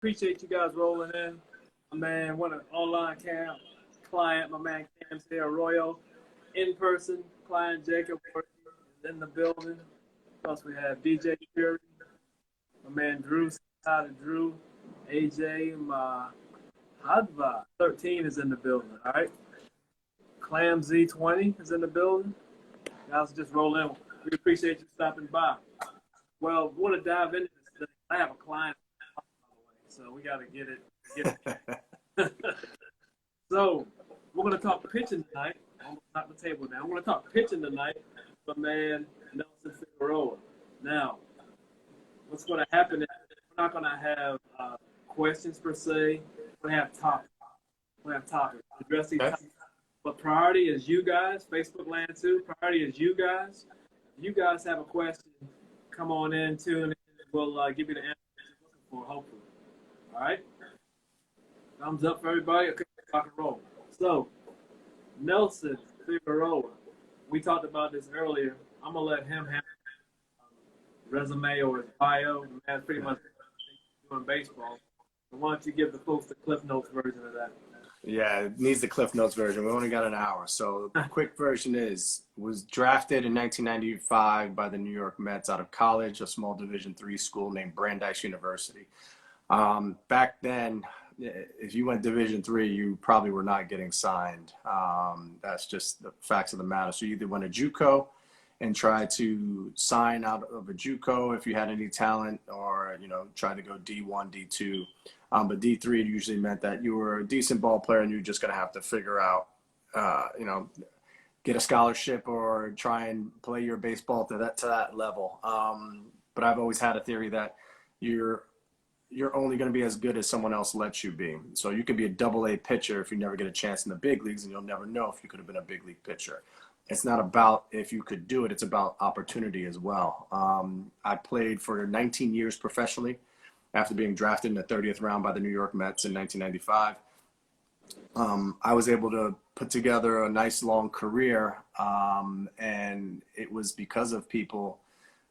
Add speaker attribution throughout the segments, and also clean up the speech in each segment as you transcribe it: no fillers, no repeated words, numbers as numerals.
Speaker 1: Appreciate you guys rolling in. My man, one of online camp client, my man Cam's here, Arroyo, in person. Client Jacob is in the building. Plus we have DJ Fury, my man Drew, out of Drew, AJ, my Hadva 13 is in the building. All right, Clam Z20 is in the building. Guys, just roll in. We appreciate you stopping by. Well, we want to dive into this. I have a client, by the way, so we got to get it. So we're going to talk pitching tonight. I'm going to knock the table down. We're going to talk pitching tonight with my man Nelson Figueroa. Now, what's going to happen is we're not going to have questions per se. We're going to have topics. We're going to have topics. Address these topics. But priority is you guys. Facebook land too. Priority is you guys. If you guys have a question, come on in, tune in. We'll give you the answer you're looking for, hopefully. All right? Thumbs up for everybody. Okay, rock and roll. So, Nelson Figueroa. We talked about this earlier. I'm going to let him have his resume or his bio. The man pretty much doing baseball. So why don't you give the folks the Cliff Notes version of that?
Speaker 2: Yeah, it needs the Cliff Notes version. We only got an hour. So the quick version was drafted in 1995 by the New York Mets out of college, a small Division III school named Brandeis University. Back then, if you went Division III, you probably were not getting signed. That's just the facts of the matter. So you either went a JUCO and try to sign out of a JUCO if you had any talent, or, try to go D1, D2. But D3 usually meant that you were a decent ball player and you're just going to have to figure out, get a scholarship or try and play your baseball to that level. But I've always had a theory that you're only going to be as good as someone else lets you be. So you could be a double-A pitcher if you never get a chance in the big leagues, and you'll never know if you could have been a big league pitcher. It's not about if you could do it. It's about opportunity as well. I played for 19 years professionally after being drafted in the 30th round by the New York Mets in 1995. I was able to put together a nice long career, and it was because of people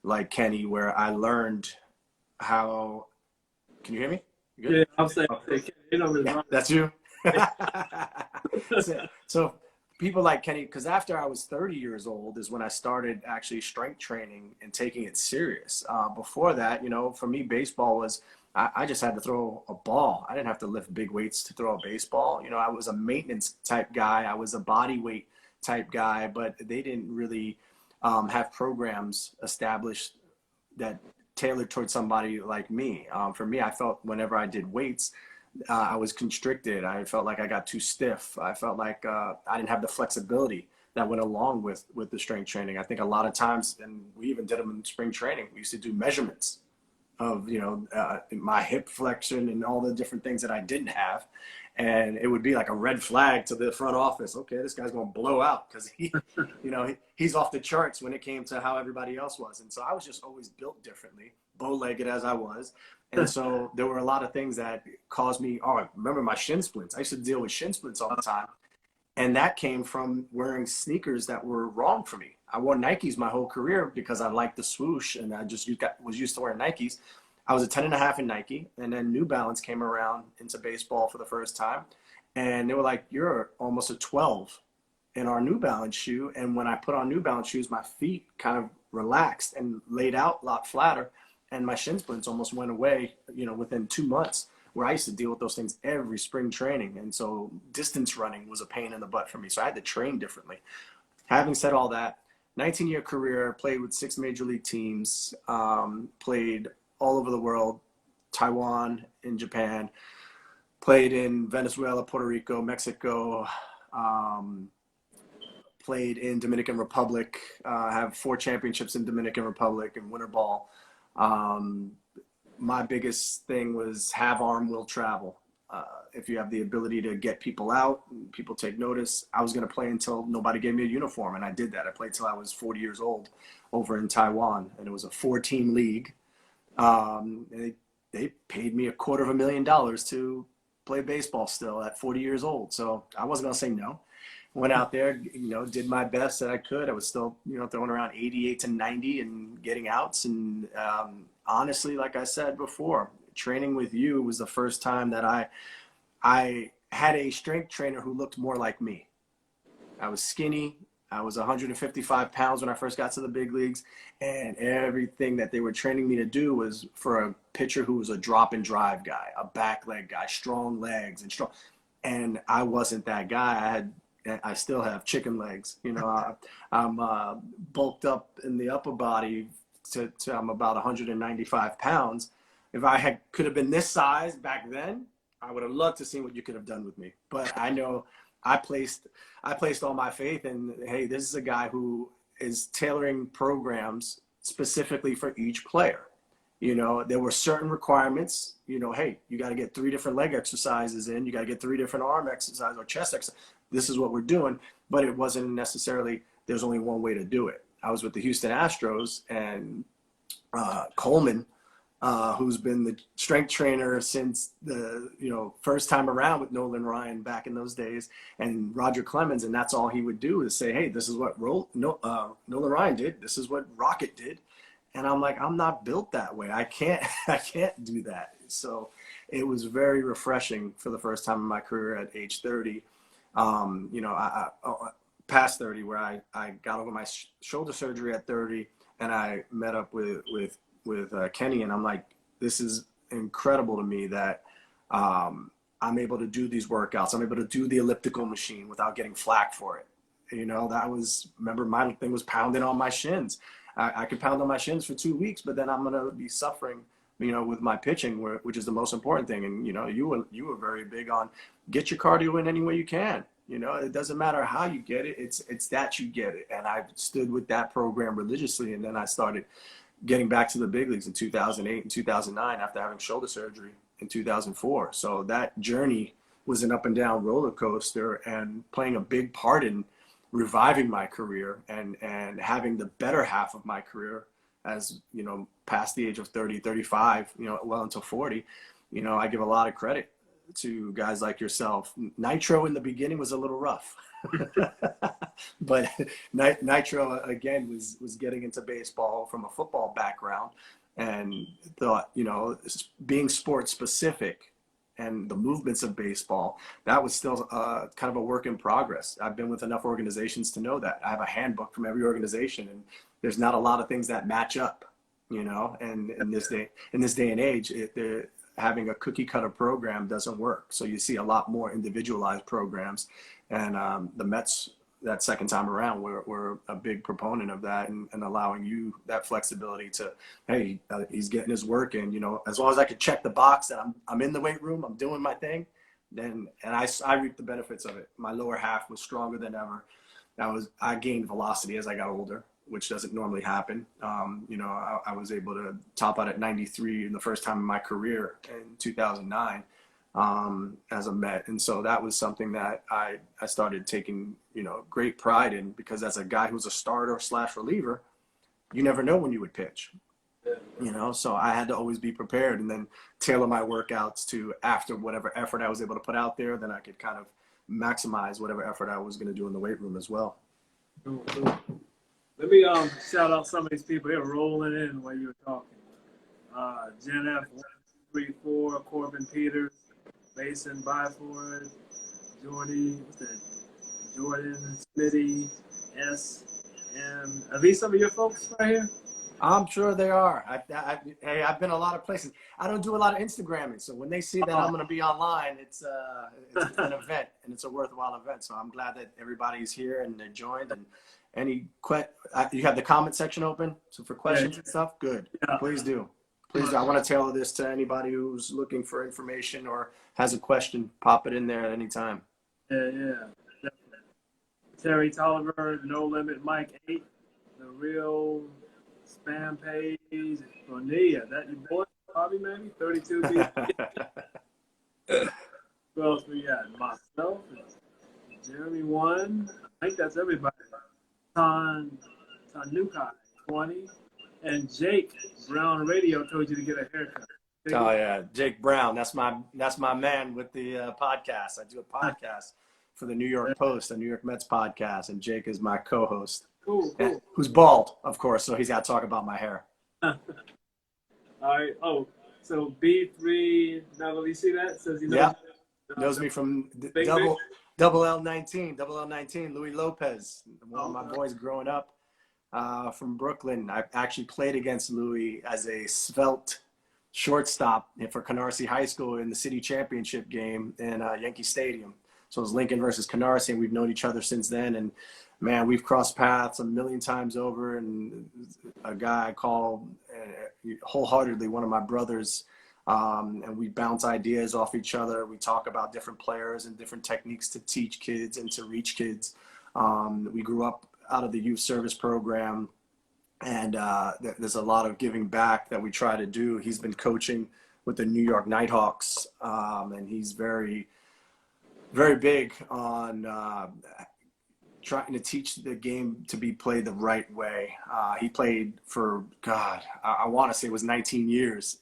Speaker 2: like Kenny where I learned how – can you hear me? You good?
Speaker 1: Yeah, I'm saying,
Speaker 2: yeah, that's you? So people like Kenny, because after I was 30 years old is when I started actually strength training and taking it serious. Before that, for me, baseball was – I just had to throw a ball. I didn't have to lift big weights to throw a baseball. I was a maintenance type guy. I was a body weight type guy, but they didn't really have programs established that tailored towards somebody like me. For me, I felt whenever I did weights, I was constricted. I felt like I got too stiff. I felt like I didn't have the flexibility that went along with the strength training. I think a lot of times, and we even did them in spring training, we used to do measurements of, my hip flexion and all the different things that I didn't have. And it would be like a red flag to the front office. Okay, this guy's going to blow out because he's off the charts when it came to how everybody else was. And so I was just always built differently, bow-legged as I was. And so there were a lot of things that caused me, I remember my shin splints. I used to deal with shin splints all the time. And that came from wearing sneakers that were wrong for me. I wore Nikes my whole career because I liked the swoosh and I just was used to wearing Nikes. I was a 10.5 in Nike, and then New Balance came around into baseball for the first time. And they were like, you're almost a 12 in our New Balance shoe. And when I put on New Balance shoes, my feet kind of relaxed and laid out a lot flatter. And my shin splints almost went away, within 2 months, where I used to deal with those things every spring training. And so distance running was a pain in the butt for me. So I had to train differently. Having said all that, 19-year career, played with 6 major league teams, played all over the world, Taiwan, in Japan, played in Venezuela, Puerto Rico, Mexico, played in Dominican Republic, have 4 championships in Dominican Republic and winter ball. My biggest thing was have arm, will travel. If you have the ability to get people out, people take notice. I was going to play until nobody gave me a uniform, and I did that. I played till I was 40 years old over in Taiwan, and it was a 4-team league. And they paid me $250,000 to play baseball still at 40 years old. So I wasn't going to say no. Went out there, did my best that I could. I was still, throwing around 88 to 90 and getting outs. And honestly, like I said before, training with you was the first time that I had a strength trainer who looked more like me. I was skinny. I was 155 pounds when I first got to the big leagues, and everything that they were training me to do was for a pitcher who was a drop and drive guy, a back leg guy, strong legs and strong. And I wasn't that guy. I still have chicken legs. You know, I'm bulked up in the upper body to I'm about 195 pounds. If I could have been this size back then, I would have loved to see what you could have done with me. But I know I placed all my faith in, hey, this is a guy who is tailoring programs specifically for each player. You know, there were certain requirements, you know, hey, you got to get 3 different leg exercises in, you got to get 3 different arm exercises or chest exercises. This is what we're doing. But it wasn't necessarily, there's only one way to do it. I was with the Houston Astros, and Coleman, who's been the strength trainer since the, you know, first time around with Nolan Ryan back in those days, and Roger Clemens, and that's all he would do is say, hey, this is what Nolan Ryan did, this is what Rocket did. And I'm like, I'm not built that way. I can't do that. So it was very refreshing for the first time in my career at age 30. You know, I past 30, where I got over my shoulder surgery at 30, and I met up with Kenny, and I'm like, this is incredible to me that I'm able to do these workouts. I'm able to do the elliptical machine without getting flack for it. You know, remember my thing was pounding on my shins. I could pound on my shins for 2 weeks, but then I'm going to be suffering, you know, with my pitching, which is the most important thing. And, you know, you were very big on get your cardio in any way you can. You know, it doesn't matter how you get it. It's that you get it. And I stood with that program religiously. And then I started getting back to the big leagues in 2008 and 2009 after having shoulder surgery in 2004. So that journey was an up and down roller coaster, and playing a big part in reviving my career and having the better half of my career, as, you know, past the age of 30, 35, you know, well until 40. You know, I give a lot of credit to guys like yourself. Nitro in the beginning was a little rough. But Nitro, again, was getting into baseball from a football background, and thought, you know, being sports specific and the movements of baseball, that was still kind of a work in progress. I've been with enough organizations to know that. I have a handbook from every organization, and there's not a lot of things that match up, you know, and in this day and age, having a cookie cutter program doesn't work. So you see a lot more individualized programs, and the Mets that second time around were a big proponent of that, and allowing you that flexibility to, hey, he's getting his work in, you know, as long as I could check the box that I'm in the weight room, I'm doing my thing, and I reaped the benefits of it. My lower half was stronger than ever. I gained velocity as I got older, which doesn't normally happen. You know, I was able to top out at 93 in the first time in my career in 2009 as a Met. And so that was something that I started taking, you know, great pride in, because as a guy who's a starter / reliever, you never know when you would pitch, you know, so I had to always be prepared, and then tailor my workouts to, after whatever effort I was able to put out there, then I could kind of maximize whatever effort I was going to do in the weight room as well.
Speaker 1: Cool. Let me shout out some of these people. They're rolling in while you were talking. Jen F. 134, Corbin Peters, Mason Byford, Jordan Smitty, S.M. Are these some of your folks right here?
Speaker 2: I'm sure they are. Hey, I've been a lot of places. I don't do a lot of Instagramming, so when they see that I'm going to be online, it's an event, and it's a worthwhile event. So I'm glad that everybody's here and they joined. And you have the comment section open, so for questions and stuff. Good. Yeah. Please do. I want to tailor this to anybody who's looking for information or has a question. Pop it in there at any time.
Speaker 1: Yeah, definitely. Terry Tolliver, No Limit Mike 8, The Real Spam Page, Bonilla, that your boy, Bobby, maybe 32 people. Who else we got? Myself, Jeremy 1. I think that's everybody. Tanukai 20, and Jake Brown Radio told you to get a haircut.
Speaker 2: Oh yeah, Jake Brown. That's my man with the podcast. I do a podcast for the New York Post, the New York Mets podcast, and Jake is my co-host.
Speaker 1: Cool.
Speaker 2: Who's bald, of course, so he's got to talk about my hair.
Speaker 1: All right. Oh, So B3, now you see that? It says he knows,
Speaker 2: Yep. Knows me from
Speaker 1: Big
Speaker 2: double L19, Louis Lopez, one of my
Speaker 1: Okay.
Speaker 2: boys growing up from Brooklyn. I actually played against Louis as a svelte shortstop for Canarsie High School in the city championship game in Yankee Stadium. So it was Lincoln versus Canarsie, and we've known each other since then. And man, we've crossed paths a million times over. And a guy I call wholeheartedly one of my brothers. And we bounce ideas off each other. We talk about different players and different techniques to teach kids and to reach kids. We grew up out of the youth service program, and there's a lot of giving back that we try to do. He's been coaching with the New York Nighthawks, and he's very, very big on trying to teach the game to be played the right way. He played for, God, I want to say it was 19 years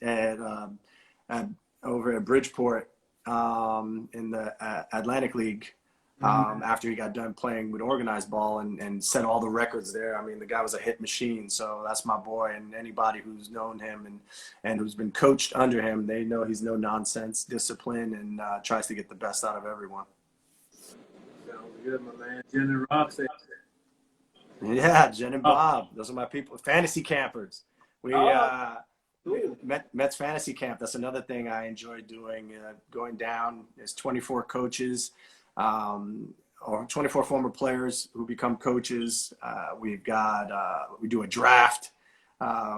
Speaker 2: over at Bridgeport in the Atlantic League. After he got done playing with organized ball and set all the records there. I mean, the guy was a hit machine. So that's my boy, and anybody who's known him and who's been coached under him, they know he's no nonsense, discipline, and tries to get the best out of everyone.
Speaker 1: Sounds good, my man. Jen and Rob say.
Speaker 2: Yeah, Jen and Bob. Those are my people. Fantasy campers. We Mets Fantasy Camp. That's another thing I enjoy doing. Going down. There's 24 coaches. Or 24 former players who become coaches. We've got, we do a draft.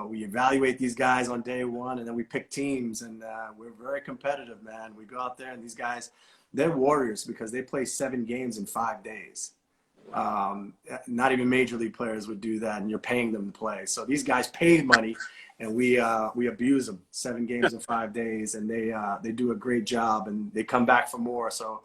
Speaker 2: We evaluate these guys on day one, and then we pick teams, and we're very competitive, man. We go out there, and these guys, they're warriors because they play 7 games in 5 days. Not even major league players would do that, and you're paying them to play. So these guys pay money, and we abuse them. 7 games in 5 days, and they do a great job, and they come back for more. So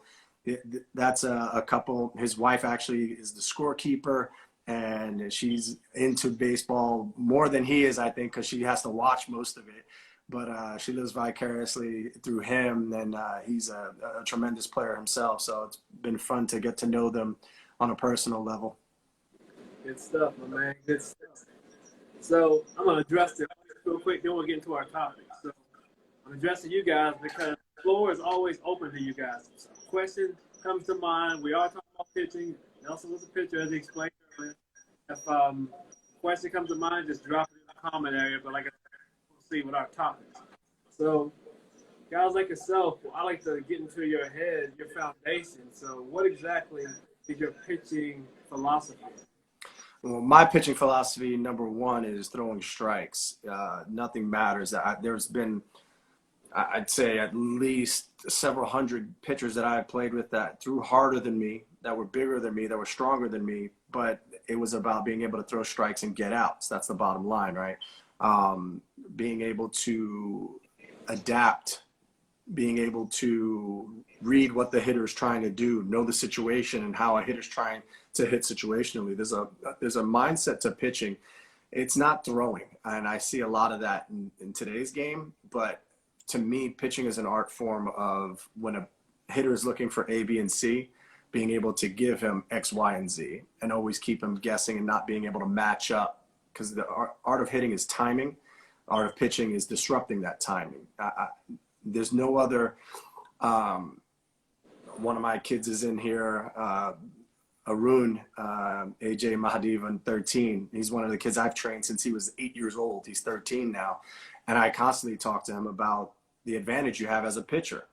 Speaker 2: that's a couple. His wife actually is the scorekeeper, and she's into baseball more than he is, I think, because she has to watch most of it. But she lives vicariously through him, and he's a tremendous player himself. So it's been fun to get to know them on a personal level.
Speaker 1: Good stuff, my man. Good stuff. So I'm going to address it real quick, then we'll get into our topic. So I'm addressing you guys because the floor is always open to you guys. So question comes to mind. We are talking about pitching. Nelson was a pitcher, as he explained earlier. If question comes to mind, just drop it in the comment area. But like I said, we'll see what our topics. So guys like yourself, I like to get into your head, your foundation. So what exactly is your pitching philosophy?
Speaker 2: Well, my pitching philosophy, number one, is throwing strikes. Nothing matters. There's been, I'd say, at least several hundred pitchers that I have played with that threw harder than me, that were bigger than me, that were stronger than me, but it was about being able to throw strikes and get outs. That's the bottom line, right? Being able to adapt, being able to read what the hitter is trying to do, know the situation and how a hitter's trying to hit situationally. There's a mindset to pitching. It's not throwing, and I see a lot of that in today's game, but to me, pitching is an art form of when a hitter is looking for A, B, and C, being able to give him X, Y, and Z, and always keep him guessing and not being able to match up, because the art of hitting is timing. Art of pitching is disrupting that timing. There's no other. One of my kids is in here, Arun, AJ Mahadivan, 13. He's one of the kids I've trained since he was 8 years old. He's 13 now. And I constantly talk to him about the advantage you have as a pitcher.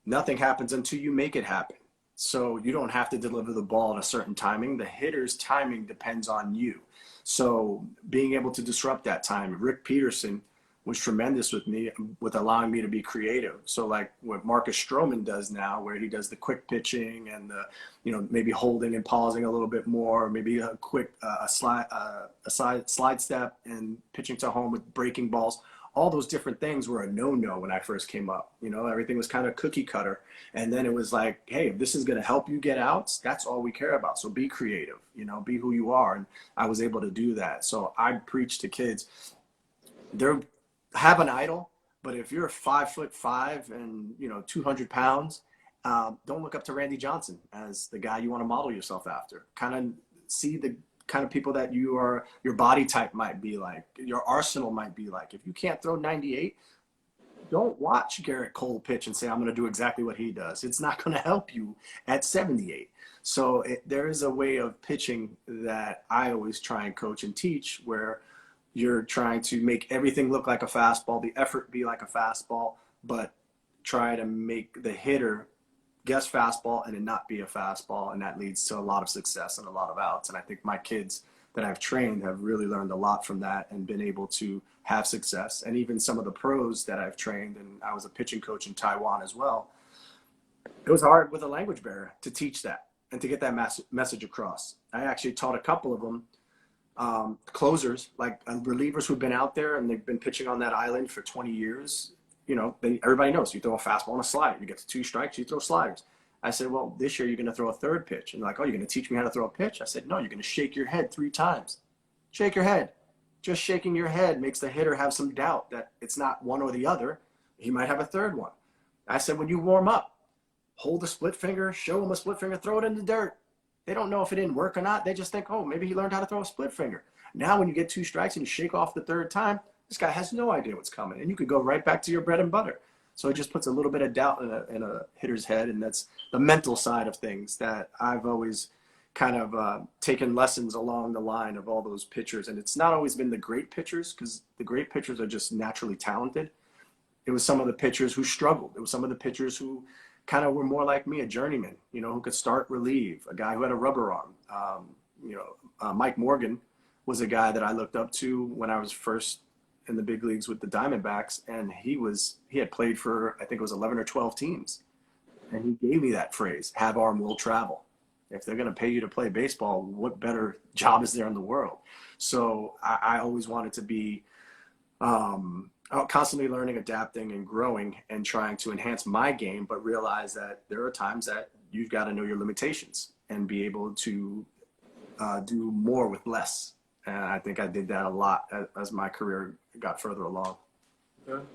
Speaker 2: Nothing happens until you make it happen. So you don't have to deliver the ball in a certain timing. The hitter's timing depends on you. So being able to disrupt that time. Rick Peterson was tremendous with me, with allowing me to be creative. So like what Marcus Stroman does now, where he does the quick pitching and the, maybe holding and pausing a little bit more, maybe a quick slide step and pitching to home with breaking balls. All those different things were a no-no when I first came up. Everything was kind of cookie cutter. And then it was like, hey, if this is going to help you get outs, that's all we care about. So be creative, be who you are. And I was able to do that. So I preach to kids, have an idol, but if you're 5'5" and 200 pounds, don't look up to Randy Johnson as the guy you want to model yourself after. Kind of see the kind of people that your body type might be like, your arsenal might be like. If you can't throw 98, don't watch Garrett Cole pitch and say, I'm going to do exactly what he does. It's not going to help you at 78. So there is a way of pitching that I always try and coach and teach where you're trying to make everything look like a fastball, the effort be like a fastball, but try to make the hitter guess fastball and it not be a fastball. And that leads to a lot of success and a lot of outs. And I think my kids that I've trained have really learned a lot from that and been able to have success. And even some of the pros that I've trained, and I was a pitching coach in Taiwan as well, it was hard with a language barrier to teach that and to get that message across. I actually taught a couple of them closers, like relievers who've been out there and they've been pitching on that island for 20 years. You know, everybody knows you throw a fastball and a slider. You get to 2 strikes, you throw sliders. I said, well, this year you're going to throw a third pitch. And they're like, oh, you're going to teach me how to throw a pitch? I said, no, you're going to shake your head 3 times. Shake your head. Just shaking your head makes the hitter have some doubt that it's not one or the other. He might have a third one. I said, when you warm up, hold a split finger, show him a split finger, throw it in the dirt. They don't know if it didn't work or not. They just think, oh, maybe he learned how to throw a split finger. Now when you get 2 strikes and you shake off the third time, this guy has no idea what's coming. And you could go right back to your bread and butter. So it just puts a little bit of doubt in a hitter's head. And that's the mental side of things that I've always kind of taken lessons along the line of all those pitchers. And it's not always been the great pitchers, because the great pitchers are just naturally talented. It was some of the pitchers who struggled. It was some of the pitchers who kind of were more like me, a journeyman, you know, who could start, relieve, a guy who had a rubber arm. Mike Morgan was a guy that I looked up to when I was first in the big leagues with the Diamondbacks. And he had played for, I think it was 11 or 12 teams. And he gave me that phrase, have arm, will travel. If they're going to pay you to play baseball, what better job is there in the world? So I always wanted to be constantly learning, adapting, and growing and trying to enhance my game, but realize that there are times that you've got to know your limitations and be able to do more with less. And I think I did that a lot as my career got further along.
Speaker 1: Okay.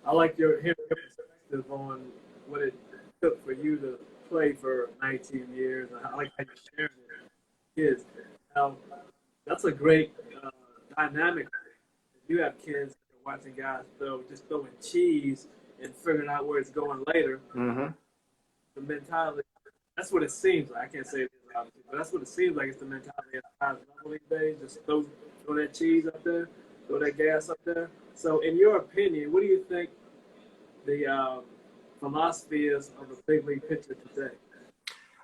Speaker 1: I like your perspective on what it took for you to play for 19 years. I like how you share with kids. Now, that's a great dynamic. You have kids watching guys just throwing cheese and figuring out where it's going later.
Speaker 2: Mm-hmm.
Speaker 1: The mentality, that's what it seems like. I can't say it is obviously, but that's what it seems like. It's the mentality of the guys these days. Just throw that cheese up there, throw that gas up there. So in your opinion, what do you think the philosophy is of a big league pitcher today?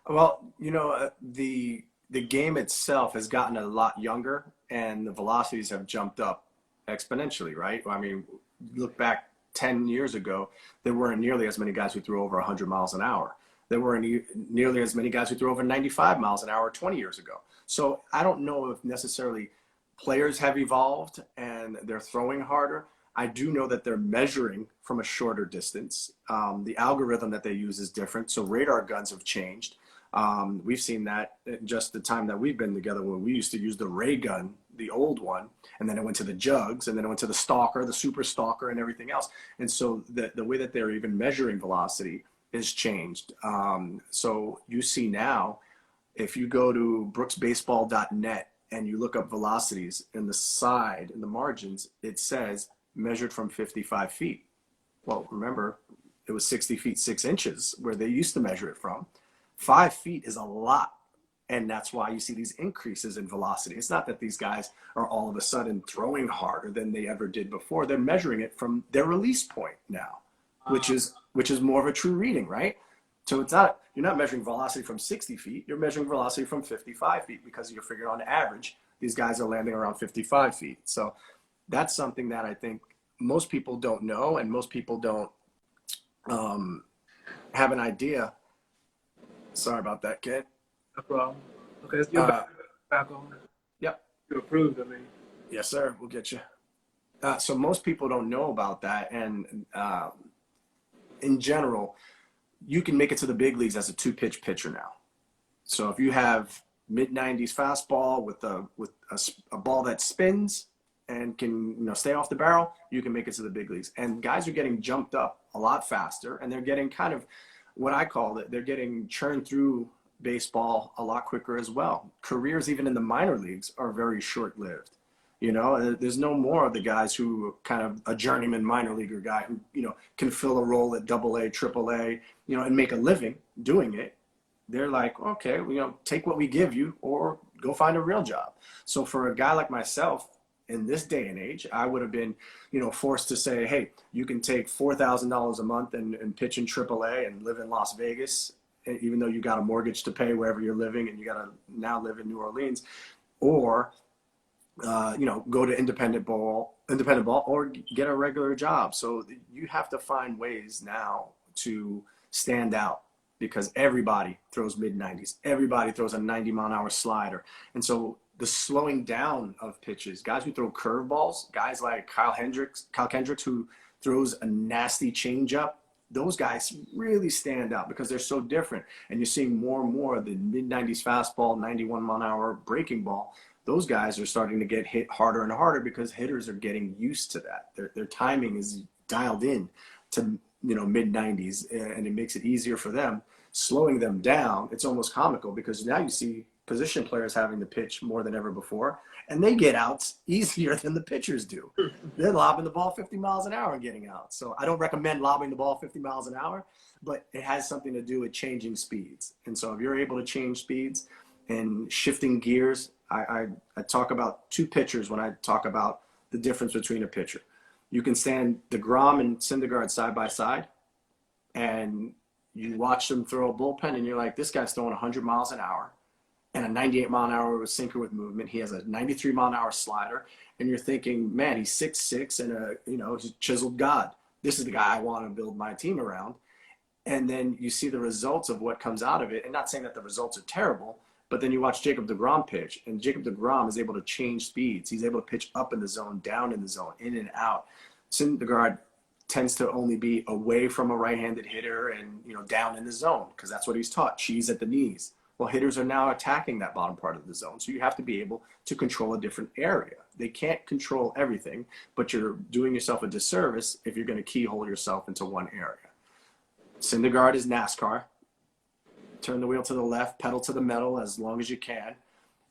Speaker 2: Well, you know, the game itself has gotten a lot younger and the velocities have jumped up exponentially, right? I mean, look back 10 years ago, there weren't nearly as many guys who threw over 100 miles an hour. There weren't nearly as many guys who threw over 95 miles an hour 20 years ago. So I don't know if necessarily players have evolved and they're throwing harder. I do know that they're measuring from a shorter distance. The algorithm that they use is different. So radar guns have changed. We've seen that in just the time that we've been together, when we used to use the ray gun, the old one, and then it went to the jugs, and then it went to the stalker, the super stalker, and everything else. And so the way that they're even measuring velocity is changed. So you see now, if you go to brooksbaseball.net and you look up velocities in the side, in the margins, it says measured from 55 feet. Well, remember, it was 60 feet, 6 inches where they used to measure it from. 5 feet is a lot. And that's why you see these increases in velocity. It's not that these guys are all of a sudden throwing harder than they ever did before. They're measuring it from their release point now, which is more of a true reading, right? So it's not, you're not measuring velocity from 60 feet. You're measuring velocity from 55 feet because you're figuring on average, these guys are landing around 55 feet. So that's something that I think most people don't know, and most people don't have an idea. Sorry about that, kid.
Speaker 1: No problem. Okay, let's get back on.
Speaker 2: Yep.
Speaker 1: You approved, I mean.
Speaker 2: Yes, sir. We'll get you. So most people don't know about that. And in general, you can make it to the big leagues as a 2-pitch pitcher now. So if you have mid-90s fastball with a ball that spins and can stay off the barrel, you can make it to the big leagues. And guys are getting jumped up a lot faster, and they're getting kind of what I call it, they're getting churned through baseball a lot quicker as well. Careers, even in the minor leagues, are very short-lived. You know, there's no more of the guys who kind of a journeyman minor leaguer guy who, you know, can fill a role at AA, AAA, you know, and make a living doing it. They're like, okay, you know, take what we give you or go find a real job. So for a guy like myself in this day and age, I would have been, you know, forced to say, hey, you can take $4,000 a month and pitch in AAA and live in Las Vegas, even though you got a mortgage to pay wherever you're living and you got to now live in New Orleans, or you know, go to independent ball, or get a regular job. So you have to find ways now to stand out because everybody throws mid 90s. Everybody throws a 90-mile-an-hour slider. And so the slowing down of pitches, guys who throw curveballs, guys like Kyle Kendricks, who throws a nasty changeup, those guys really stand out because they're so different. And you're seeing more and more of the mid 90s fastball, 91-mile-an-hour breaking ball. Those guys are starting to get hit harder and harder because hitters are getting used to that. Their timing is dialed in to, you know, mid 90s, and it makes it easier for them. Slowing them down, it's almost comical because now you see position players having to pitch more than ever before, and they get outs easier than the pitchers do. They're lobbing the ball 50 miles an hour and getting out. So I don't recommend lobbing the ball 50 miles an hour, but it has something to do with changing speeds. And so if you're able to change speeds and shifting gears, I talk about two pitchers when I talk about the difference between a pitcher. You can stand DeGrom and Syndergaard side by side, and you watch them throw a bullpen, and you're like, this guy's throwing 100 miles an hour and a 98-mile-an-hour sinker with movement. He has a 93-mile-an-hour slider, and you're thinking, man, he's 6'6" and he's a chiseled god. This is the guy I want to build my team around. And then you see the results of what comes out of it, and not saying that the results are terrible. But then you watch Jacob deGrom pitch, and Jacob deGrom is able to change speeds. He's able to pitch up in the zone, down in the zone, in and out. Syndergaard tends to only be away from a right-handed hitter and, you know, down in the zone because that's what he's taught. Cheese at the knees. Well, hitters are now attacking that bottom part of the zone. So you have to be able to control a different area. They can't control everything, but you're doing yourself a disservice if you're going to keyhole yourself into one area. Syndergaard is NASCAR. Turn the wheel to the left, pedal to the metal as long as you can.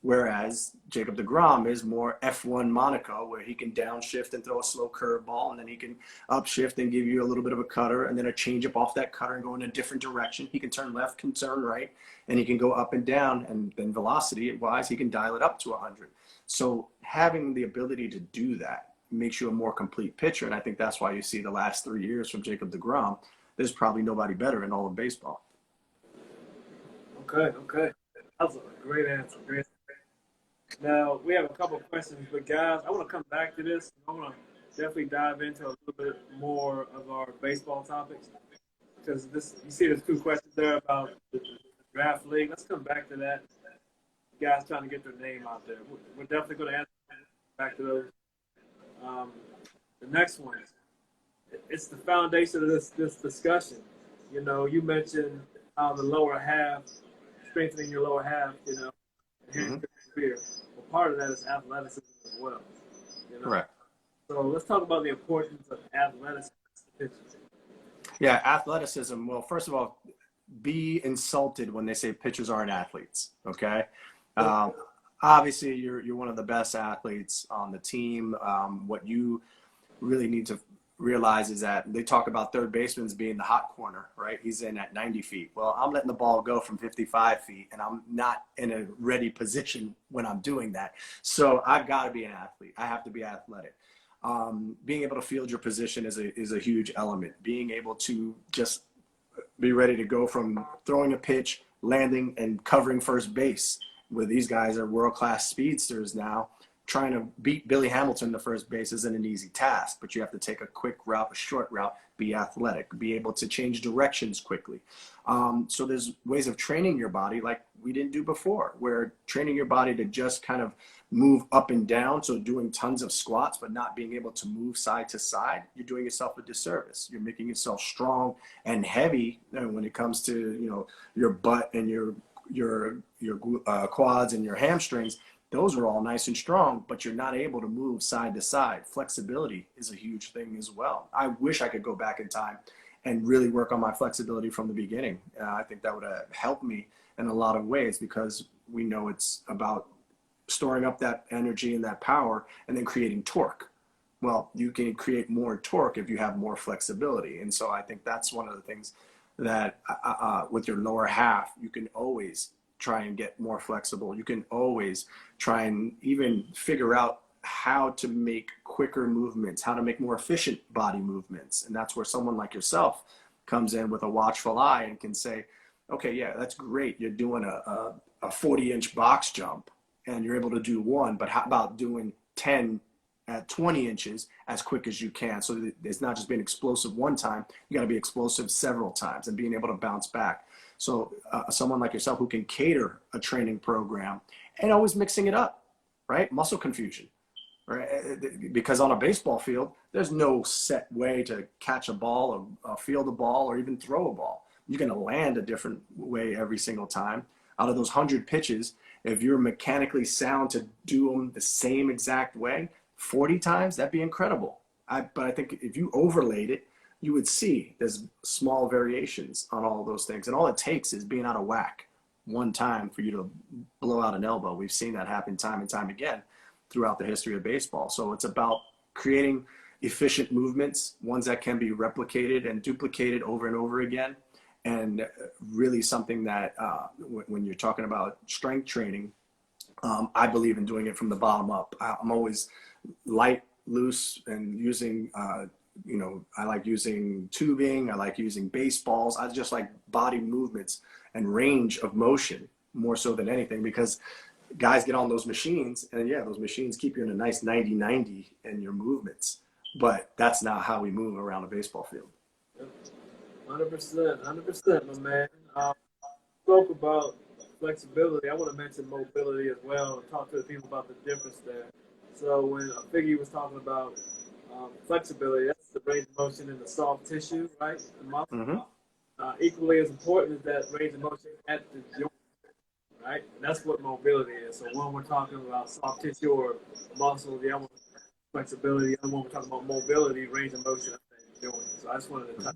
Speaker 2: Whereas Jacob deGrom is more F1 Monaco, where he can downshift and throw a slow curveball, and then he can upshift and give you a little bit of a cutter, and then a changeup off that cutter and go in a different direction. He can turn left, can turn right, and he can go up and down, and then velocity-wise, he can dial it up to 100. So having the ability to do that makes you a more complete pitcher, and I think that's why you see the last 3 years from Jacob deGrom. There's probably nobody better in all of baseball.
Speaker 1: Okay. That was a great answer. Now, we have a couple of questions, but guys, I want to come back to this. I want to definitely dive into a little bit more of our baseball topics because you see there's two questions there about the draft league. Let's come back to that. Guys trying to get their name out there. We're definitely going to answer back to those. The next one, it's the foundation of this discussion. You know, you mentioned how the lower half, strengthening your lower half, you know, enhance your career. Well, part of that is athleticism as well. You know?
Speaker 2: Right.
Speaker 1: So let's talk about the importance of athleticism.
Speaker 2: Yeah, athleticism. Well, first of all, be insulted when they say pitchers aren't athletes. Okay. Obviously, you're one of the best athletes on the team. What you really need to realize is that they talk about third baseman's being the hot corner, right? He's in at 90 feet. Well, I'm letting the ball go from 55 feet, and I'm not in a ready position when I'm doing that. So I've got to be an athlete. I have to be athletic. Being able to field your position is a huge element. Being able to just be ready to go from throwing a pitch, landing, and covering first base. Where these guys are world-class speedsters now, trying to beat Billy Hamilton to first base isn't an easy task, but you have to take a quick route, a short route, be athletic, be able to change directions quickly. So there's ways of training your body like we didn't do before, where training your body to just kind of move up and down. So doing tons of squats, but not being able to move side to side, you're doing yourself a disservice. You're making yourself strong and heavy when it comes to, you know, your butt and your quads and your hamstrings. Those are all nice and strong, but you're not able to move side to side. Flexibility is a huge thing as well. I wish I could go back in time and really work on my flexibility from the beginning. I think that would have helped me in a lot of ways because we know it's about storing up that energy and that power and then creating torque. Well, you can create more torque if you have more flexibility. And so I think that's one of the things that with your lower half, you can always try and get more flexible. You can always try and even figure out how to make quicker movements, how to make more efficient body movements. And that's where someone like yourself comes in with a watchful eye and can say, okay, yeah, that's great. You're doing a 40-inch box jump and you're able to do one, but how about doing 10 at 20 inches as quick as you can? So it's not just being explosive one time, you got to be explosive several times and being able to bounce back. So someone like yourself who can cater a training program and always mixing it up, right? Muscle confusion, right? Because on a baseball field, there's no set way to catch a ball or field a ball or even throw a ball. You're going to land a different way every single time. Out of those 100 pitches, if you're mechanically sound to do them the same exact way 40 times, that'd be incredible. But I think if you overlaid it, you would see there's small variations on all of those things. And all it takes is being out of whack one time for you to blow out an elbow. We've seen that happen time and time again throughout the history of baseball. So it's about creating efficient movements, ones that can be replicated and duplicated over and over again. And really something that when you're talking about strength training, I believe in doing it from the bottom up. I'm always light, loose, and using, I like using tubing. I like using baseballs. I just like body movements and range of motion more so than anything, because guys get on those machines and yeah, those machines keep you in a nice 90-90 in your movements, but that's not how we move around a baseball field.
Speaker 1: 100%, my man. Spoke about flexibility. I want to mention mobility as well and talk to the people about the difference there. So when Figgy was talking about flexibility, that's the range of motion in the soft tissue, right? The muscle. Mm-hmm. Equally as important is that range of motion at the joint, right? And that's what mobility is. So when we're talking about soft tissue or muscle, the other one flexibility, the other one we're talking about mobility, range of motion at the joint. So I just wanted to touch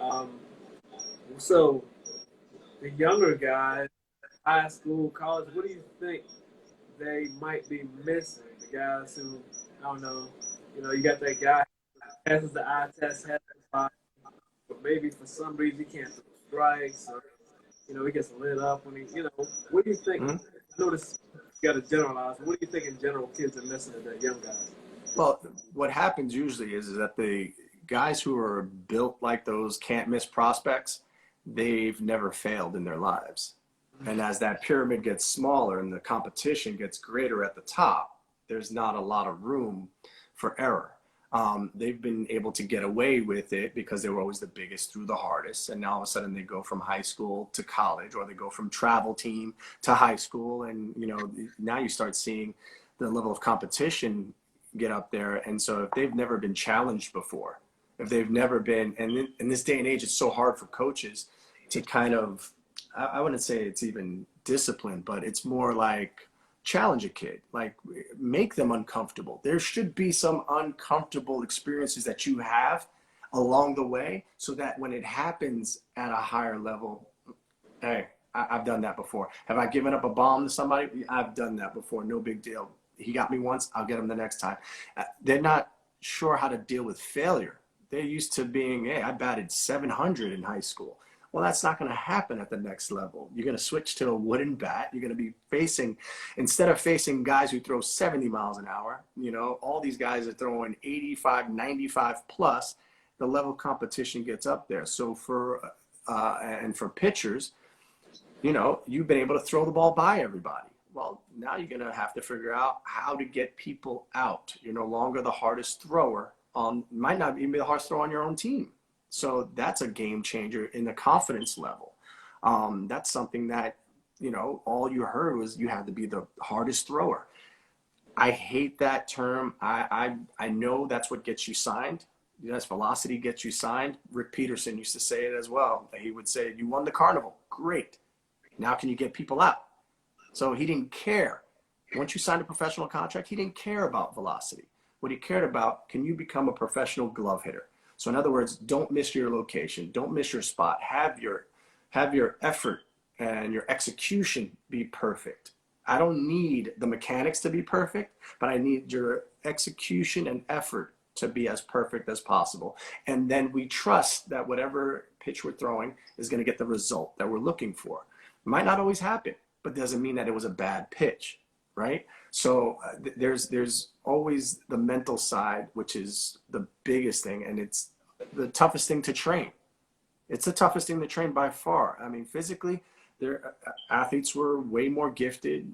Speaker 1: on that. So the younger guys, high school, college, what do you think they might be missing? The guys who, I don't know, you got that guy who passes the eye test, has the body, but maybe for some reason he can't throw strikes, or he gets lit up when he, what do you think? Mm-hmm. I notice you got to generalize. What do you think in general kids are missing at that young guys?
Speaker 2: Well, what happens usually is that the guys who are built like those can't miss prospects, they've never failed in their lives. And as that pyramid gets smaller and the competition gets greater at the top, there's not a lot of room for error. They've been able to get away with it because they were always the biggest through the hardest. And now all of a sudden they go from high school to college, or they go from travel team to high school. And, now you start seeing the level of competition get up there. And so if they've never been challenged before, if they've never been, and in this day and age, it's so hard for coaches to kind of, I wouldn't say it's even discipline, but it's more like challenge a kid, like make them uncomfortable. There should be some uncomfortable experiences that you have along the way so that when it happens at a higher level, hey, I've done that before. Have I given up a bomb to somebody? I've done that before. No big deal. He got me once, I'll get him the next time. They're not sure how to deal with failure. They're used to being, hey, I batted 700 in high school. Well, that's not going to happen at the next level. You're going to switch to a wooden bat. You're going to be facing, instead of facing guys who throw 70 miles an hour, all these guys are throwing 85, 95 plus, the level of competition gets up there. So for pitchers, you've been able to throw the ball by everybody. Well, now you're going to have to figure out how to get people out. You're no longer the hardest thrower might not even be the hardest thrower on your own team. So that's a game changer in the confidence level. That's something that, all you heard was you had to be the hardest thrower. I hate that term. I know that's what gets you signed. Yes, velocity gets you signed. Rick Peterson used to say it as well. He would say, you won the carnival. Great. Now can you get people out? So he didn't care. Once you signed a professional contract, he didn't care about velocity. What he cared about, can you become a professional glove hitter? So in other words, don't miss your location. Don't miss your spot. Have your effort and your execution be perfect. I don't need the mechanics to be perfect, but I need your execution and effort to be as perfect as possible. And then we trust that whatever pitch we're throwing is going to get the result that we're looking for. It might not always happen, but doesn't mean that it was a bad pitch, right? So there's always the mental side, which is the biggest thing, and it's the toughest thing to train. It's the toughest thing to train by far. I mean, physically, their athletes were way more gifted,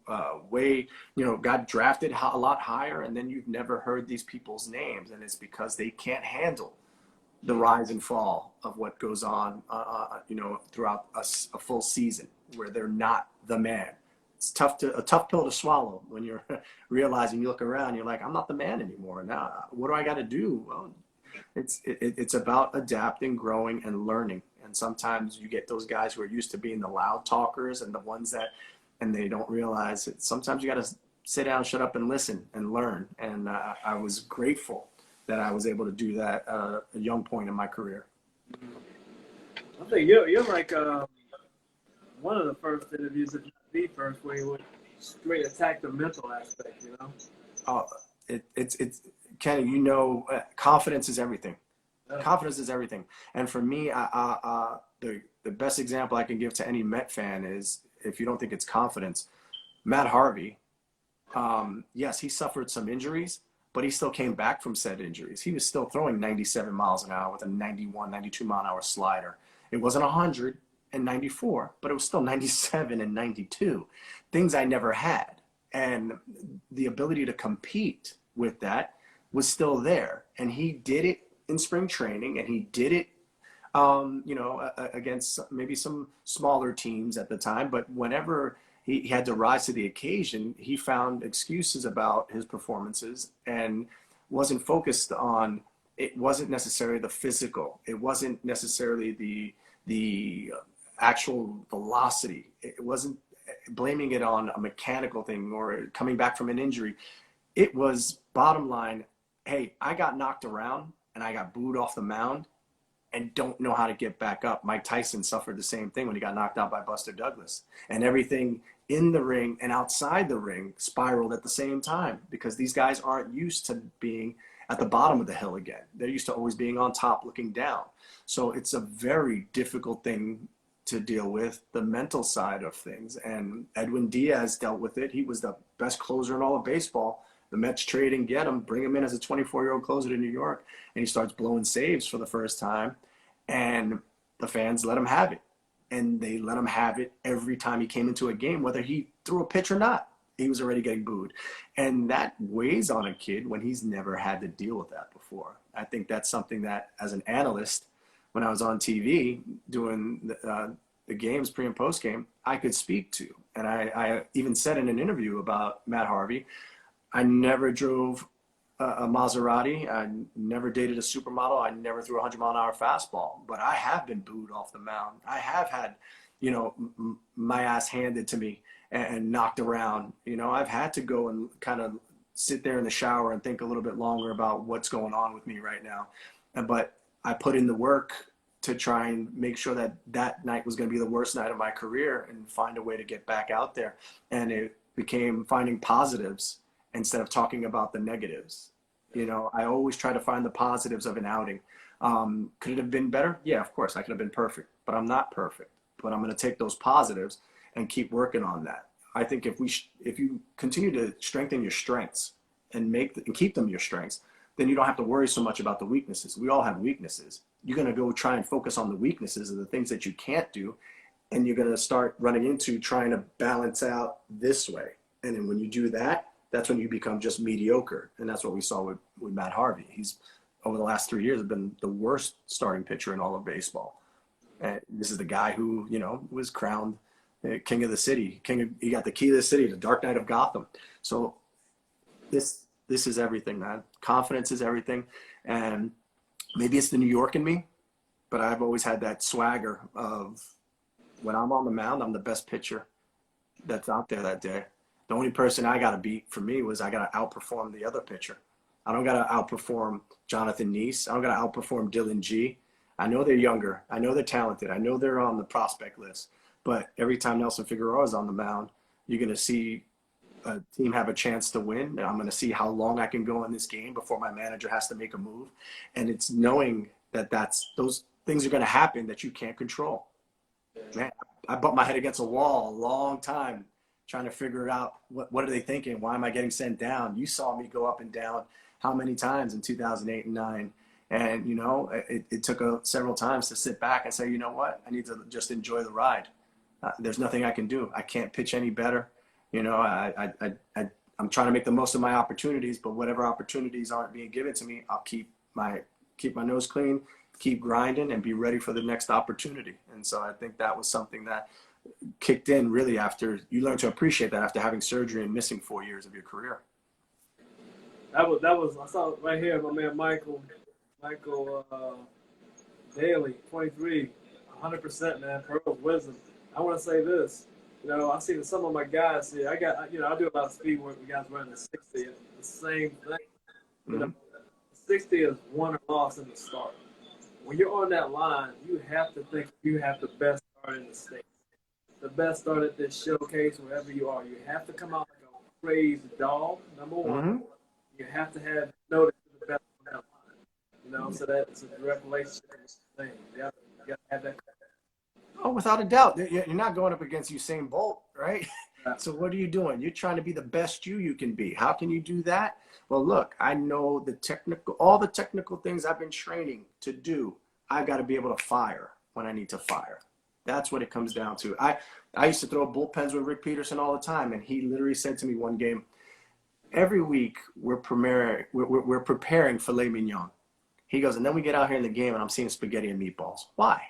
Speaker 2: got drafted a lot higher, and then you've never heard these people's names, and it's because they can't handle the rise and fall of what goes on, throughout a full season where they're not the man. It's a tough pill to swallow when you're realizing, you look around, you're like, I'm not the man anymore. Now, what do I got to do? Well, it's about adapting, growing, and learning. And sometimes you get those guys who are used to being the loud talkers and the ones and they don't realize it. Sometimes you got to sit down, shut up, and listen and learn. And I was grateful that I was able to do that at a young point in my career.
Speaker 1: I think you're like one of the first interviews, if not the first, where you would straight attack the mental aspect, you know?
Speaker 2: It's Kenny, confidence is everything. Confidence is everything. And for me, the best example I can give to any Met fan is, if you don't think it's confidence, Matt Harvey, yes, he suffered some injuries, but he still came back from said injuries. He was still throwing 97 miles an hour with a 91, 92 mile an hour slider. It wasn't 100 and 94, but it was still 97 and 92, things I never had. And the ability to compete with that was still there. And he did it in spring training, and he did it, against maybe some smaller teams at the time. But whenever he had to rise to the occasion, he found excuses about his performances and wasn't focused on, it wasn't necessarily the physical. It wasn't necessarily the actual velocity. It wasn't blaming it on a mechanical thing or coming back from an injury. It was bottom line, hey, I got knocked around and I got booed off the mound and don't know how to get back up. Mike Tyson suffered the same thing when he got knocked out by Buster Douglas. And everything in the ring and outside the ring spiraled at the same time, because these guys aren't used to being at the bottom of the hill again. They're used to always being on top looking down. So it's a very difficult thing to deal with, the mental side of things. And Edwin Diaz dealt with it. He was the best closer in all of baseball. The Mets trade and get him, bring him in as a 24-year-old closer to New York, and he starts blowing saves for the first time. And the fans let him have it. And they let him have it every time he came into a game, whether he threw a pitch or not. He was already getting booed. And that weighs on a kid when he's never had to deal with that before. I think that's something that, as an analyst, when I was on TV doing the games pre and post game, I could speak to. And I even said in an interview about Matt Harvey, I never drove a Maserati. I never dated a supermodel. I never threw a 100-mile-an-hour fastball. But I have been booed off the mound. I have had, my ass handed to me and knocked around. I've had to go and kind of sit there in the shower and think a little bit longer about what's going on with me right now. But I put in the work to try and make sure that night was going to be the worst night of my career and find a way to get back out there. And it became finding positives instead of talking about the negatives. I always try to find the positives of an outing. Could it have been better? Yeah, of course, I could have been perfect, but I'm not perfect. But I'm going to take those positives and keep working on that. I think if you continue to strengthen your strengths and keep them your strengths, then you don't have to worry so much about the weaknesses. We all have weaknesses. You're going to go try and focus on the weaknesses of the things that you can't do, and you're going to start running into trying to balance out this way. And then when you do that, that's when you become just mediocre. And that's what we saw with Matt Harvey. He's, over the last 3 years, has been the worst starting pitcher in all of baseball. And this is the guy who, was crowned king of the city. He got the key to the city, the Dark Knight of Gotham. So this is everything, man. Confidence is everything. And maybe it's the New York in me, but I've always had that swagger of, when I'm on the mound, I'm the best pitcher that's out there that day. The only person I got to beat for me was I got to outperform the other pitcher. I don't got to outperform Jonathan Neese. I don't got to outperform Dylan G. I know they're younger. I know they're talented. I know they're on the prospect list. But every time Nelson Figueroa is on the mound, You're going to see a team have a chance to win. I'm going to see how long I can go in this game before my manager has to make a move. And it's knowing that those things are going to happen that you can't control. Man, I bumped my head against a wall a long time trying to figure out what are they thinking? Why am I getting sent down? You saw me go up and down how many times in 2008 and 9. And, you know, it took several times to sit back and say, you know what? I need to just enjoy the ride. There's nothing I can do. I can't pitch any better. You know, I'm trying to make the most of my opportunities, but whatever opportunities aren't being given to me, I'll keep my nose clean, keep grinding, and be ready for the next opportunity. And so I think that was something that kicked in really after you learn to appreciate that after having surgery and missing 4 years of your career.
Speaker 1: That was I saw right here, my man Michael Daly, 23, 100%, man, pearl of wisdom. I want to say this. You know, I see that some of my guys here. I do a lot of speed work with guys running the 60. The same thing. You know, 60 is won or lost in the start. When you're on that line, you have to think you have the best start in the state, the best start at this showcase, wherever you are. You have to come out like a crazy dog. Number one, you have to know that you're the best on that line. You know, so that's a direct relationship thing. You got to have that.
Speaker 2: Oh, without a doubt. You're not going up against Usain Bolt, right? So what are you doing? You're trying to be the best you can be. How can you do that? Well, look, I know all the technical things I've been training to do. I've got to be able to fire when I need to fire. That's what it comes down to. I used to throw bullpens with Rick Peterson all the time, and he literally said to me one game, every week we're preparing filet mignon. He goes, and then we get out here in the game, and I'm seeing spaghetti and meatballs. Why?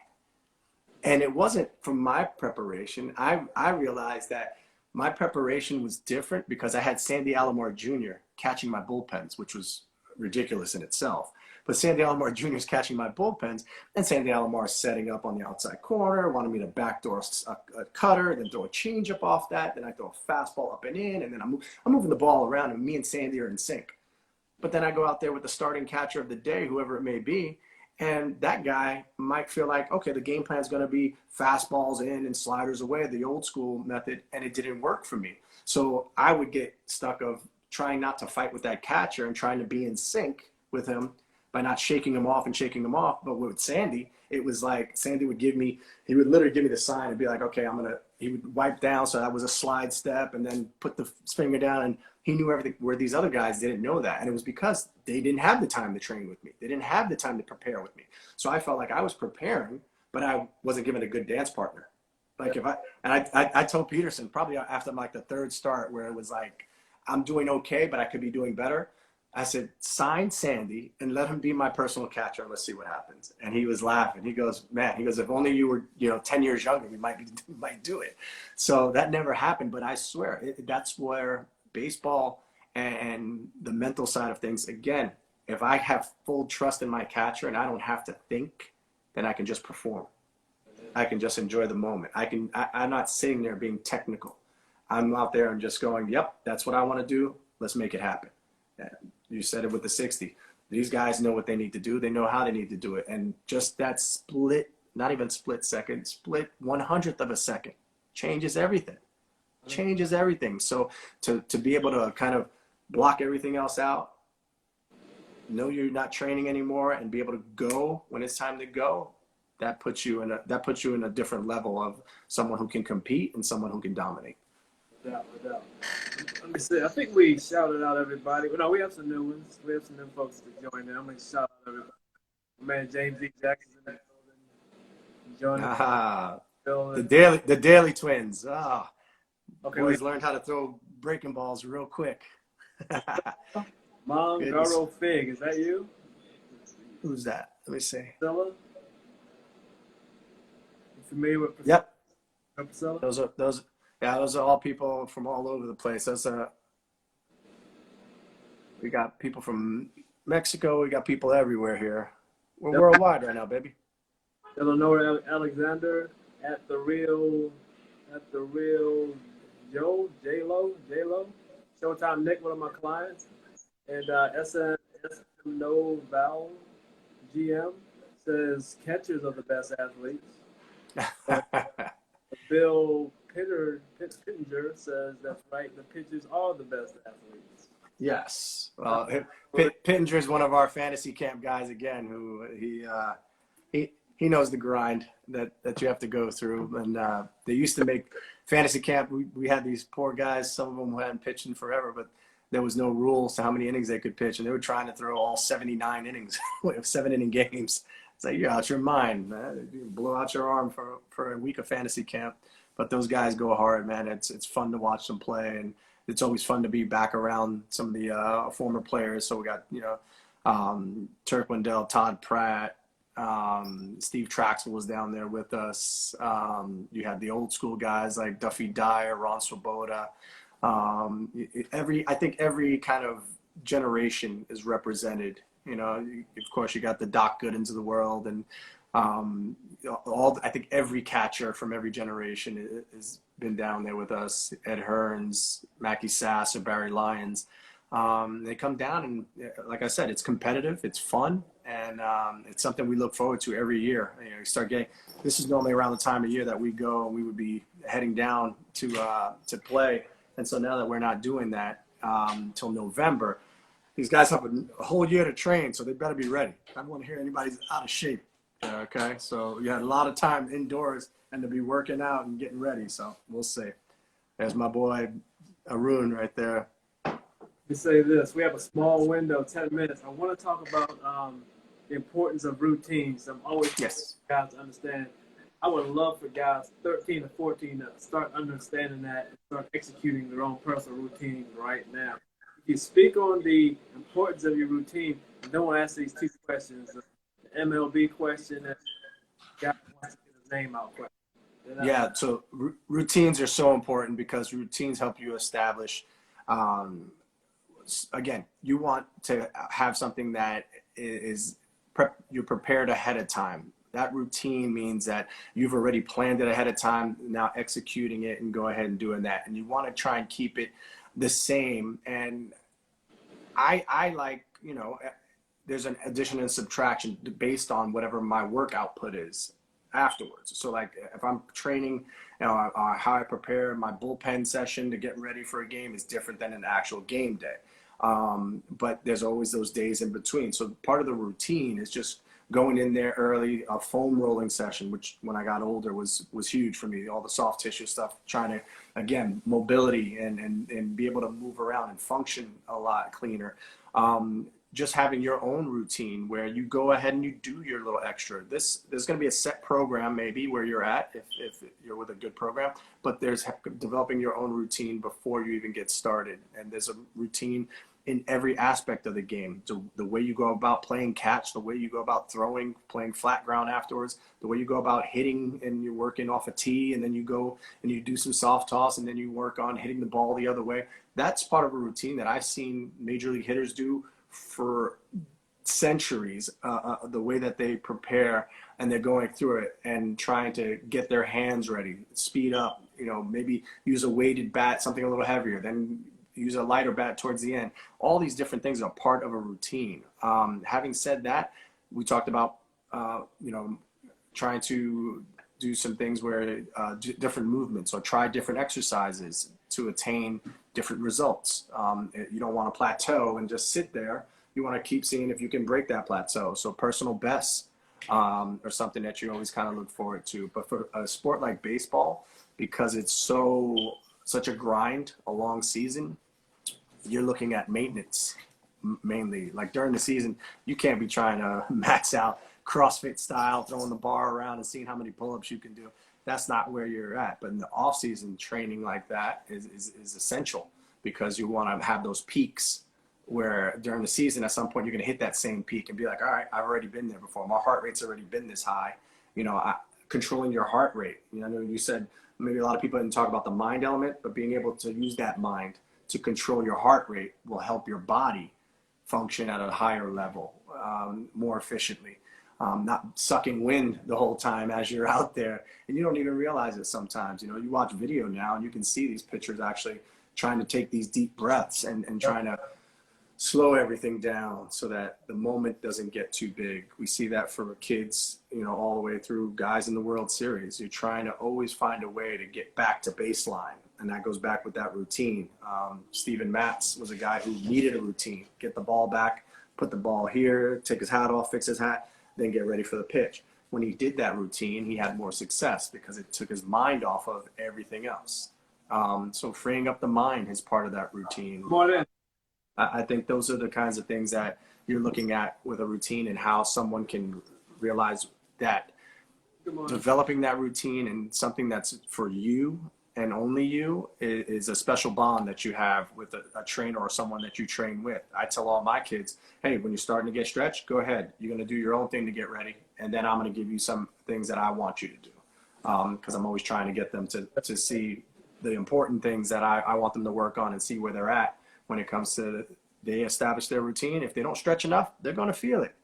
Speaker 2: And it wasn't from my preparation. I realized that my preparation was different because I had Sandy Alomar Jr. catching my bullpens, which was ridiculous in itself. But Sandy Alomar Jr. is catching my bullpens, and Sandy Alomar is setting up on the outside corner, wanted me to backdoor a cutter, then throw a changeup off that, then I throw a fastball up and in, and then I'm moving the ball around, and me and Sandy are in sync. But then I go out there with the starting catcher of the day, whoever it may be, and that guy might feel like, okay, the game plan is going to be fastballs in and sliders away, the old school method, and it didn't work for me. So I would get stuck of trying not to fight with that catcher and trying to be in sync with him by not shaking him off. But with Sandy, it was like Sandy would he would literally give me the sign and be like, okay, he would wipe down. So that was a slide step and then put the finger down, and he knew everything, where these other guys didn't know that. And it was because they didn't have the time to train with me. They didn't have the time to prepare with me. So I felt like I was preparing, but I wasn't given a good dance partner. Like I told Peterson probably after like the third start where it was like, I'm doing okay, but I could be doing better. I said, sign Sandy and let him be my personal catcher. Let's see what happens. And he was laughing. He goes, man, if only you were, 10 years younger, we might do it. So that never happened. But I swear that's where baseball and the mental side of things, again, if I have full trust in my catcher and I don't have to think, then I can just perform. I can just enjoy the moment. I'm not sitting there being technical. I'm out there and just going, yep, that's what I want to do. Let's make it happen. You said it with the 60. These guys know what they need to do. They know how they need to do it. And just that split, not even split second, split 100th of a second changes everything. Changes everything. So to be able to kind of block everything else out, know you're not training anymore, and be able to go when it's time to go, that puts you in a different level of someone who can compete and someone who can dominate.
Speaker 1: Without. Let me see. I think we shouted out everybody. Well, no, we have some new ones. We have some new folks to join in. I'm going to shout out everybody. My man James E. Jackson's in the building.
Speaker 2: The Daily Twins.
Speaker 1: Okay,
Speaker 2: boys learned how to throw breaking balls real quick.
Speaker 1: Mom Garo Fig, is that you?
Speaker 2: Who's that? Let me see.
Speaker 1: Priscilla? You familiar with
Speaker 2: Priscilla?
Speaker 1: Yep. Priscilla?
Speaker 2: Those are all people from all over the place. We got people from Mexico. We got people everywhere here. We're worldwide right now, baby.
Speaker 1: Eleanor Alexander at the real J-Lo. Showtime Nick, one of my clients. And SM No Val GM says catchers are the best athletes. Bill Pittenger says that's right. The pitchers are the best athletes.
Speaker 2: Yes. Well, Pittenger is one of our fantasy camp guys again, who he knows the grind that you have to go through. And they used to make fantasy camp. We had these poor guys. Some of them hadn't pitched in forever, but there was no rules to how many innings they could pitch, and they were trying to throw all 79 innings, 7-inning games. It's like, you're out your mind, man. You blow out your arm for a week of fantasy camp. But those guys go hard, man. It's fun to watch them play, and it's always fun to be back around some of the former players. So we got, Turk Wendell, Todd Pratt, Steve Traxel was down there with us. You had the old school guys like Duffy Dyer, Ron Swoboda. I think every kind of generation is represented. Of course, you got the Doc Goodens of the world, and I think every catcher from every generation has been down there with us. Ed Hearns, Mackie Sass, or Barry Lyons. They come down, and like I said, it's competitive, it's fun, and it's something we look forward to every year. You start getting. This is normally around the time of year that we go, and we would be heading down to play. And so now that we're not doing that until November, these guys have a whole year to train, so they better be ready. I don't want to hear anybody's out of shape. Okay, so you had a lot of time indoors and to be working out and getting ready. So we'll see. There's my boy Arun right there.
Speaker 1: Let me say this: we have a small window, 10 minutes. I want to talk about the importance of routines. I'm always
Speaker 2: yes.
Speaker 1: guys to understand. I would love for guys 13 to 14 to start understanding that and start executing their own personal routine right now. If you speak on the importance of your routine, and don't ask these two questions, the MLB question and guy wants to get his name out question.
Speaker 2: Yeah, so routines are so important because routines help you establish, again, you want to have something that you're prepared ahead of time. That routine means that you've already planned it ahead of time, now executing it and go ahead and doing that. And you want to try and keep it the same. And I like, there's an addition and subtraction based on whatever my work output is afterwards. So like if I'm training, how I prepare my bullpen session to get ready for a game is different than an actual game day. But there's always those days in between. So part of the routine is just going in there early, a foam rolling session, which when I got older was huge for me. All the soft tissue stuff, trying to, again, mobility and be able to move around and function a lot cleaner. Just having your own routine where you go ahead and you do your little extra. There's going to be a set program maybe where you're at if you're with a good program, but there's developing your own routine before you even get started. And there's a routine in every aspect of the game. So the way you go about playing catch, the way you go about throwing, playing flat ground afterwards, the way you go about hitting and you're working off a tee, and then you go and you do some soft toss, and then you work on hitting the ball the other way. That's part of a routine that I've seen major league hitters do for centuries, the way that they prepare and they're going through it and trying to get their hands ready, speed up, maybe use a weighted bat, something a little heavier, then use a lighter bat towards the end. All these different things are part of a routine. Having said that, we talked about, trying to do some things where different movements or try different exercises to attain different results. You don't want to plateau and just sit there. You want to keep seeing if you can break that plateau. So personal bests are something that you always kind of look forward to. But for a sport like baseball, because it's such a grind, a long season, you're looking at maintenance mainly. Like during the season, you can't be trying to max out CrossFit style, throwing the bar around and seeing how many pull-ups you can do. That's not where you're at. But in the off-season, training like that is essential because you want to have those peaks where during the season, at some point, you're going to hit that same peak and be like, all right, I've already been there before. My heart rate's already been this high. Controlling your heart rate. I know you said maybe a lot of people didn't talk about the mind element, but being able to use that mind to control your heart rate will help your body function at a higher level, more efficiently. Not sucking wind the whole time as you're out there. And you don't even realize it sometimes. You watch video now and you can see these pitchers actually trying to take these deep breaths and trying to slow everything down so that the moment doesn't get too big. We see that for kids, you know, all the way through guys in the World Series. You're trying to always find a way to get back to baseline. And that goes back with that routine. Steven Matz was a guy who needed a routine. Get the ball back, put the ball here, take his hat off, fix his hat, then get ready for the pitch. When he did that routine, he had more success because it took his mind off of everything else. So freeing up the mind is part of that routine. I think those are the kinds of things that you're looking at with a routine, and how someone can realize that developing that routine and something that's for you and only you is a special bond that you have with a trainer or someone that you train with. I tell all my kids, hey, when you're starting to get stretched, go ahead. You're going to do your own thing to get ready, and then I'm going to give you some things that I want you to do, because I'm always trying to get them to see the important things that I want them to work on and see where they're at when it comes to they establish their routine. If they don't stretch enough, they're going to feel it.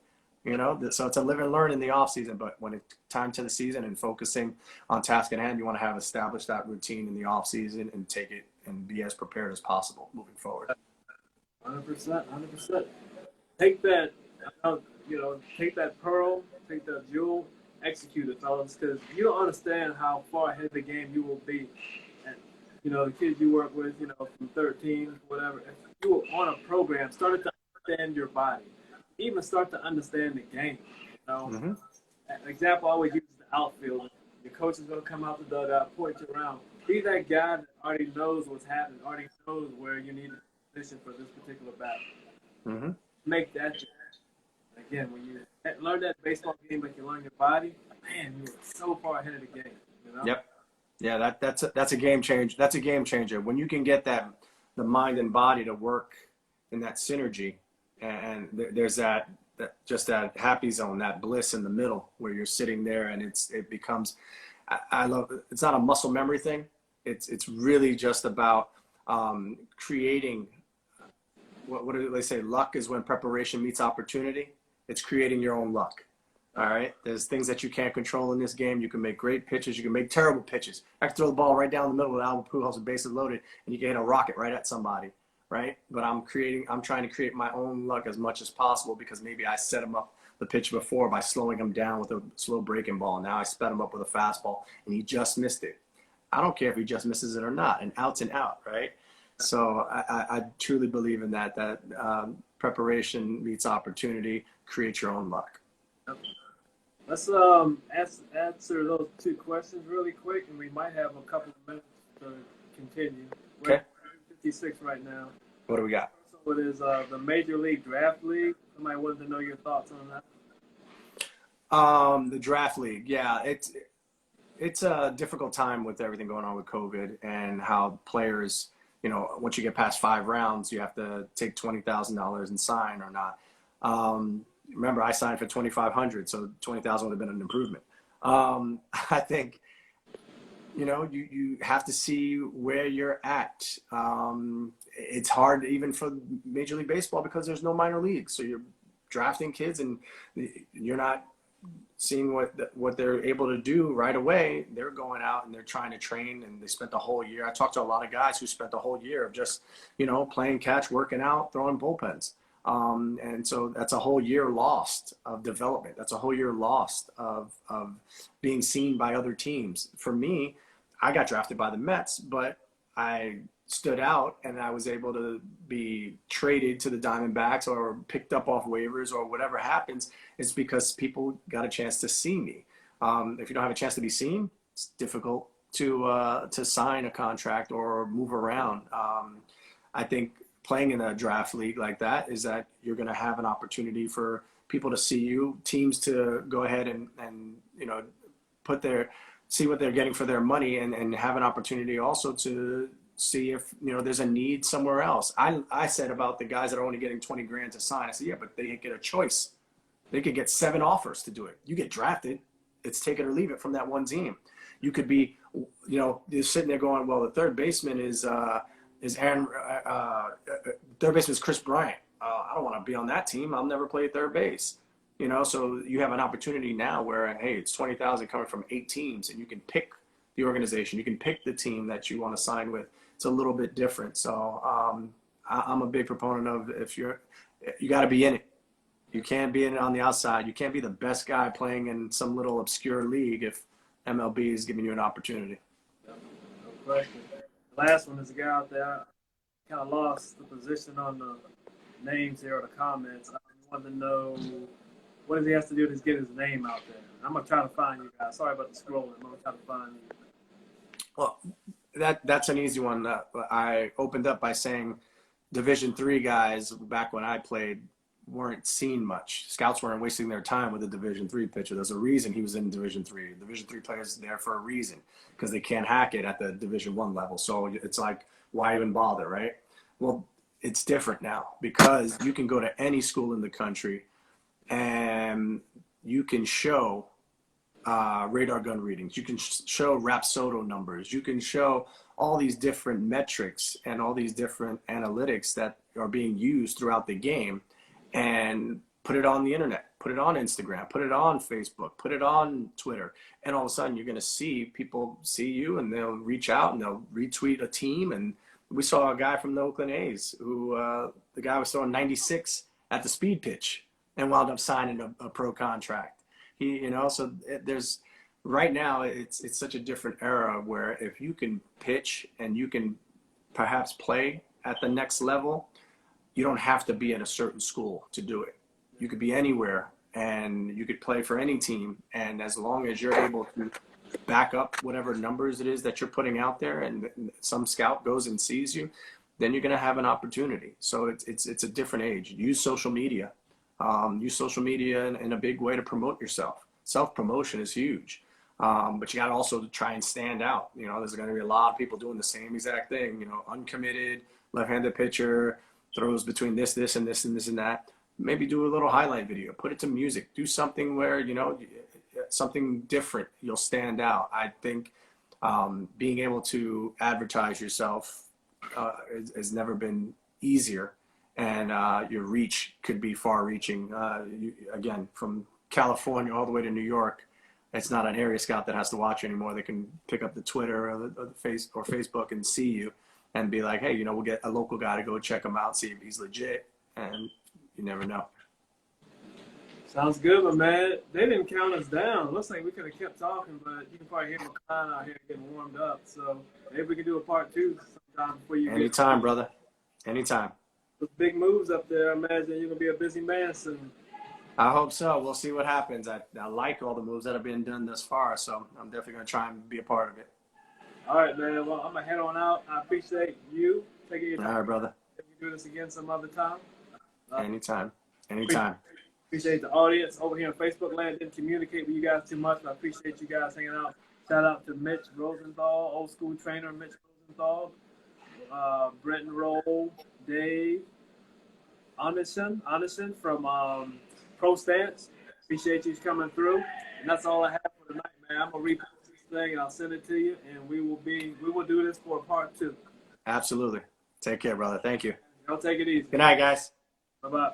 Speaker 2: You know, so it's a live and learn in the off season, but when it's time to the season and focusing on task at hand, you want to have established that routine in the off season and take it and be as prepared as possible moving forward.
Speaker 1: 100%. Take that, take that pearl, take that jewel, execute it, fellas, because you don't understand how far ahead of the game you will be. And, you know, the kids you work with, you know, from 13, whatever, if you were on a program, started to understand your body, even start to understand the game. You know, An example I always use is the outfield. Your coach is going to come out the dugout, point you around. Be that guy that already knows what's happening, already knows where you need to position for this particular battle. Make that change. Again, when you learn that baseball game, like you learn your body, man, you were so far ahead of the game. You know?
Speaker 2: Yep. Yeah, that's a game change. That's a game changer. When you can get the mind and body to work in that synergy, and there's that happy zone, that bliss in the middle where you're sitting there, and it becomes, I love, it's not a muscle memory thing. It's really just about creating, what do they say? Luck is when preparation meets opportunity. It's creating your own luck. All right. There's things that you can't control in this game. You can make great pitches. You can make terrible pitches. I can throw the ball right down the middle with Albert Pujols with bases loaded, and you can hit a rocket right at somebody. Right. But I'm trying to create my own luck as much as possible, because maybe I set him up the pitch before by slowing him down with a slow breaking ball. Now I sped him up with a fastball and he just missed it. I don't care if he just misses it or not. An out's an out. Right. So I truly believe in that preparation meets opportunity, create your own luck.
Speaker 1: Let's answer those two questions really quick, and we might have a couple of minutes to continue.
Speaker 2: Okay.
Speaker 1: 56 right now.
Speaker 2: What do we got?
Speaker 1: So it is the Major League Draft League. Somebody wanted to know your thoughts on that.
Speaker 2: The Draft League. Yeah, it's a difficult time with everything going on with COVID and how players, you know, once you get past 5 rounds, you have to take $20,000 and sign or not. Remember, I signed for $2,500, so $20,000 would have been an improvement. I think, you know, you have to see where you're at. It's hard even for Major League Baseball because there's no minor leagues. So you're drafting kids and you're not seeing what they're able to do right away. They're going out and they're trying to train, and they spent the whole year. I talked to a lot of guys who spent the whole year of just, you know, playing catch, working out, throwing bullpens. And so that's a whole year lost of development. That's a whole year lost of being seen by other teams. For me, I got drafted by the Mets, but I stood out and I was able to be traded to the Diamondbacks or picked up off waivers or whatever happens. It's because people got a chance to see me. If you don't have a chance to be seen, it's difficult to sign a contract or move around. I think playing in a draft league like that is that you're going to have an opportunity for people to see you, teams to go ahead and you know, see what they're getting for their money, and have an opportunity also to see if, you know, there's a need somewhere else. I said about the guys that are only getting 20 grand to sign, I said, yeah, but they get a choice. They could get 7 offers to do it. You get drafted, it's take it or leave it from that one team. You could be, you know, you're sitting there going, well, the third baseman is Aaron, third baseman is Chris Bryant. I don't want to be on that team. I'll never play third base. You know, so you have an opportunity now where, hey, it's 20,000 coming from 8 teams, and you can pick the organization. You can pick the team that you want to sign with. It's a little bit different. So I'm a big proponent of you got to be in it. You can't be in it on the outside. You can't be the best guy playing in some little obscure league if MLB is giving you an opportunity.
Speaker 1: No question. The last one is a guy out there. Kind of lost the position on the names here or the comments. I wanted to know what does he have to do to get his name out there. I'm gonna try to find you guys. Sorry about the scrolling. I'm gonna try to find you.
Speaker 2: Well, that's an easy one. I opened up by saying Division III guys back when I played weren't seen much. Scouts weren't wasting their time with a Division III pitcher. There's a reason he was in Division III. Division III players there for a reason because they can't hack it at the Division I level. So it's like, why even bother, right? Well, it's different now because you can go to any school in the country and you can show radar gun readings. You can show Rapsodo numbers. You can show all these different metrics and all these different analytics that are being used throughout the game and put it on the internet, put it on Instagram, put it on Facebook, put it on Twitter. And all of a sudden you're going to see people see you and they'll reach out and they'll retweet a team. And we saw a guy from the Oakland A's who the guy was throwing 96 at the speed pitch and wound up signing a pro contract. So there's right now it's such a different era where if you can pitch and you can perhaps play at the next level, you don't have to be in a certain school to do it. You could be anywhere and you could play for any team. And as long as you're able to back up whatever numbers it is that you're putting out there and some scout goes and sees you, then you're going to have an opportunity. So it's a different age. Use social media. Use social media in a big way to promote yourself. Self-promotion is huge. But you got to also try and stand out. There's going to be a lot of people doing the same exact thing, uncommitted, left-handed pitcher, throws between this, and this, and this, and that. Maybe do a little highlight video, put it to music, do something where, something different, you'll stand out. I think being able to advertise yourself has never been easier. And your reach could be far-reaching. Again, from California all the way to New York, it's not an area scout that has to watch you anymore. They can pick up the Twitter or the Facebook and see you and be like, hey, we'll get a local guy to go check him out, see if he's legit. And you never know.
Speaker 1: Sounds good, my man. They didn't count us down. Looks like we could have kept talking, but you can probably hear my client out here getting warmed up. So maybe we can do a part 2 sometime before you
Speaker 2: Anytime, brother. Anytime.
Speaker 1: Those big moves up there, I imagine you're going to be a busy man soon.
Speaker 2: I hope so. We'll see what happens. I like all the moves that have been done thus far, so I'm definitely going to try and be a part of it.
Speaker 1: All right, man. Well, I'm going to head on out. I appreciate you taking your time.
Speaker 2: All right, brother.
Speaker 1: We do this again some other time.
Speaker 2: Anytime.
Speaker 1: Appreciate the audience over here on Facebook land. Didn't communicate with you guys too much, but I appreciate you guys hanging out. Shout out to Mitch Rosenthal, old school trainer Mitch Rosenthal, Brenton Roll, Dave Anderson from Pro Stance. Appreciate you coming through. And that's all I have for tonight, man. I'm gonna repost this thing and I'll send it to you, and we will do this for a part 2.
Speaker 2: Absolutely. Take care, brother. Thank you.
Speaker 1: Y'all take it easy.
Speaker 2: Good night, guys.
Speaker 1: Bye-bye.